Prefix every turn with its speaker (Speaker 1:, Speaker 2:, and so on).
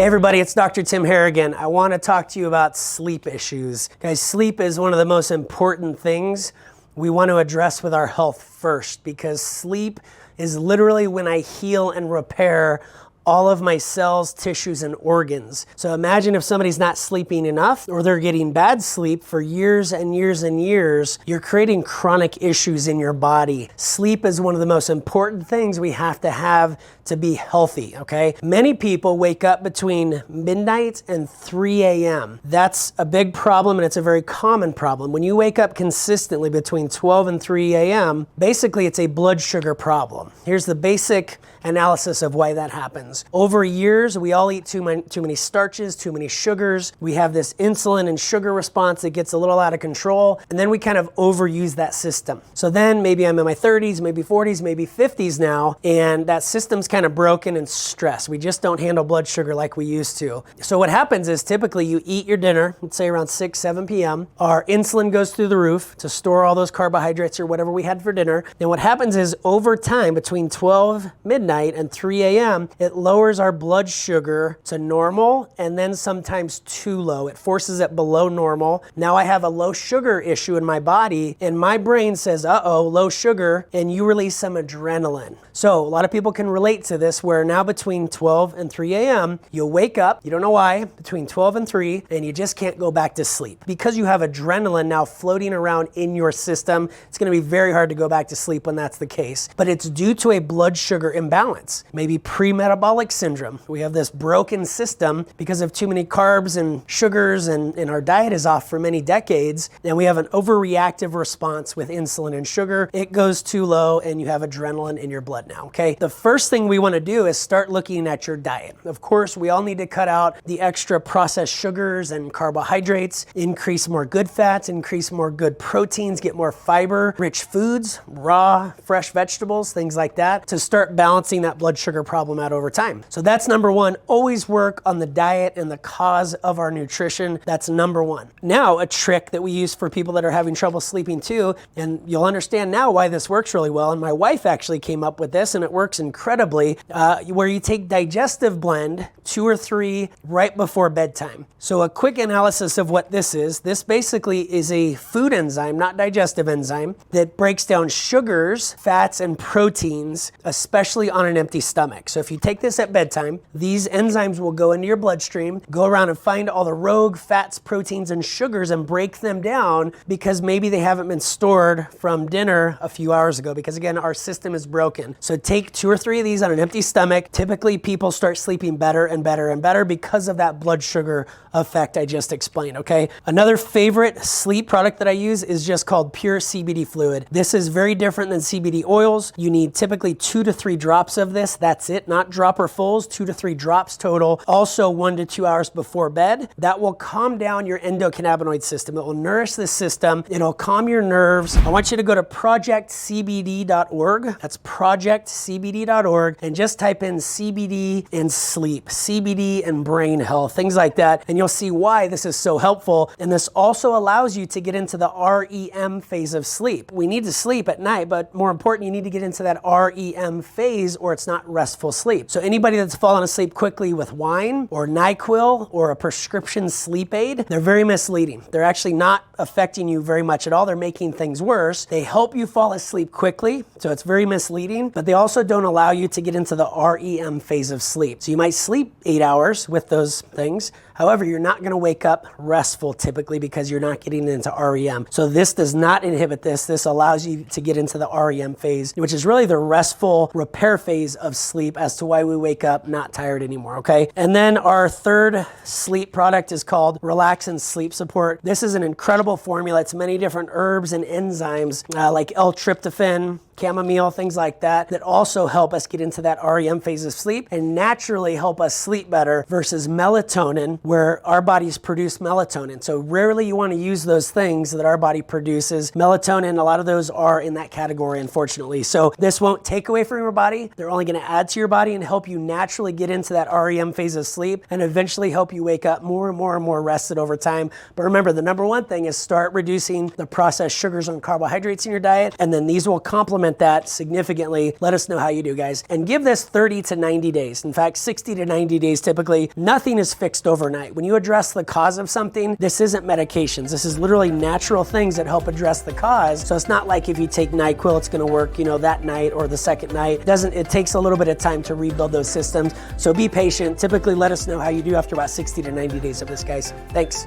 Speaker 1: Hey everybody, it's Dr. Tim Harrigan. I want to talk to you about sleep issues. Guys, sleep is one of the most important things we want to address with our health first, because sleep is literally when I heal and repair all of my cells, tissues, and organs. So imagine if somebody's not sleeping enough or they're getting bad sleep for years and years and years, you're creating chronic issues in your body. Sleep is one of the most important things we have to be healthy, okay? Many people wake up between midnight and 3 a.m. That's a big problem, and it's a very common problem. When you wake up consistently between 12 and 3 a.m., basically it's a blood sugar problem. Here's the basic analysis of why that happens. Over years, we all eat too many starches, too many sugars. We have this insulin and sugar response that gets a little out of control, and then we kind of overuse that system. So then maybe I'm in my 30s, maybe 40s, maybe 50s now, and that system's kind of broken and stressed. We just don't handle blood sugar like we used to. So what happens is typically you eat your dinner, let's say around 6, 7 p.m. Our insulin goes through the roof to store all those carbohydrates or whatever we had for dinner. And what happens is over time, between 12 midnight and 3 a.m., it lowers our blood sugar to normal and then sometimes too low. It forces it below normal. Now I have a low sugar issue in my body, and my brain says, uh-oh, low sugar, and you release some adrenaline. So a lot of people can relate to this, where now between 12 and 3 a.m., you'll wake up, you don't know why, between 12 and 3, and you just can't go back to sleep. Because you have adrenaline now floating around in your system, it's gonna be very hard to go back to sleep when that's the case. But it's due to a blood sugar imbalance, maybe pre-metabolic syndrome. We have this broken system because of too many carbs and sugars, and our diet is off for many decades, and we have an overreactive response with insulin and sugar. It goes too low and you have adrenaline in your blood now, okay? The first thing we wanna do is start looking at your diet. Of course, we all need to cut out the extra processed sugars and carbohydrates, increase more good fats, increase more good proteins, get more fiber, rich foods, raw, fresh vegetables, things like that, to start balancing that blood sugar problem out over time. So that's number one. Always work on the diet and the cause of our nutrition. That's number one. Now, a trick that we use for people that are having trouble sleeping too, and you'll understand now why this works really well, and my wife actually came up with this, and it works incredibly, where you take Digestive Blend, 2 or 3, right before bedtime. So a quick analysis of what this is. This basically is a food enzyme, not digestive enzyme, that breaks down sugars, fats, and proteins, especially on an empty stomach. So if you take this at bedtime, these enzymes will go into your bloodstream, go around and find all the rogue fats, proteins, and sugars and break them down, because maybe they haven't been stored from dinner a few hours ago, because again, our system is broken. So take 2 or 3 of these on an empty stomach. Typically people start sleeping better and better and better because of that blood sugar effect I just explained, okay? Another favorite sleep product that I use is just called Pure CBD Fluid. This is very different than CBD oils. You need typically 2 to 3 drops of this. That's it, not dropper fulls, 2 to 3 drops total. Also 1 to 2 hours before bed. That will calm down your endocannabinoid system. It will nourish the system. It'll calm your nerves. I want you to go to projectcbd.org. That's projectcbd.org, and just type in CBD and sleep, CBD and brain health, things like that, and you'll see why this is so helpful. And this also allows you to get into the REM phase of sleep. We need to sleep at night, but more important, you need to get into that REM phase, or it's not restful sleep. So anybody that's fallen asleep quickly with wine or NyQuil or a prescription sleep aid, they're very misleading. They're actually not affecting you very much at all. They're making things worse. They help you fall asleep quickly, so it's very misleading, but they also don't allow you to get into the REM phase of sleep. So you might sleep 8 hours with those things. However, you're not gonna wake up restful typically, because you're not getting into REM. So this does not inhibit this. This allows you to get into the REM phase, which is really the restful repair phase of sleep, as to why we wake up not tired anymore, okay? And then our third sleep product is called Relax and Sleep Support. This is an incredible formula. It's many different herbs and enzymes like L-tryptophan, chamomile, things like that, that also help us get into that REM phase of sleep and naturally help us sleep better, versus melatonin, where our bodies produce melatonin. So rarely you want to use those things that our body produces. Melatonin, a lot of those are in that category, unfortunately. So this won't take away from your body. They're only going to add to your body and help you naturally get into that REM phase of sleep and eventually help you wake up more and more and more rested over time. But remember, the number one thing is start reducing the processed sugars and carbohydrates in your diet, and then these will complement that significantly. Let us know how you do, guys. And give this 30 to 90 days. In fact, 60 to 90 days typically. Nothing is fixed overnight. When you address the cause of something, this isn't medications. This is literally natural things that help address the cause. So it's not like if you take NyQuil, it's going to work, that night or the second night. It takes a little bit of time to rebuild those systems. So be patient. Typically, let us know how you do after about 60 to 90 days of this, guys. Thanks.